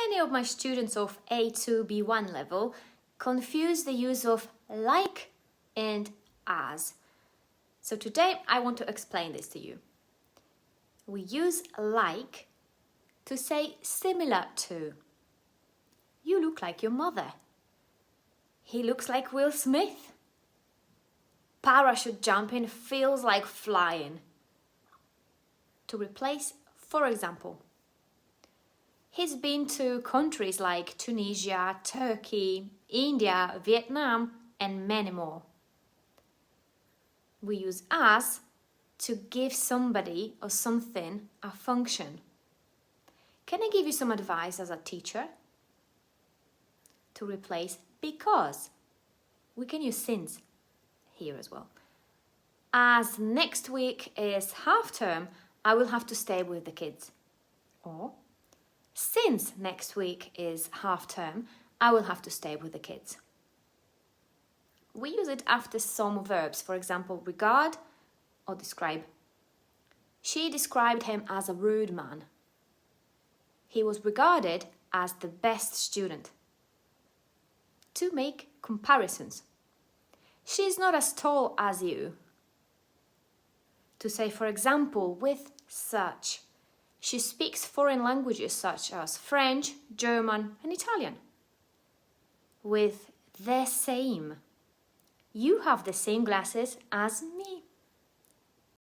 Many of my students of A2, B1 level confuse the use of like and as. So today I want to explain this to you. We use like to say similar to. You look like your mother. He looks like Will Smith. Parachute jumping feels like flying. To replace, for example, he's been to countries like Tunisia, Turkey, India, Vietnam, and many more. We use as to give somebody or something a function. Can I give you some advice as a teacher? To replace because. We can use since here as well. As next week is half term, I will have to stay with the kids. Or since next week is half term, I will have to stay with the kids. We use it after some verbs, for example, regard or describe. She described him as a rude man. He was regarded as the best student. To make comparisons. She's not as tall as you. To say, for example, with such. She speaks foreign languages such as French, German, and Italian. With the same. You have the same glasses as me.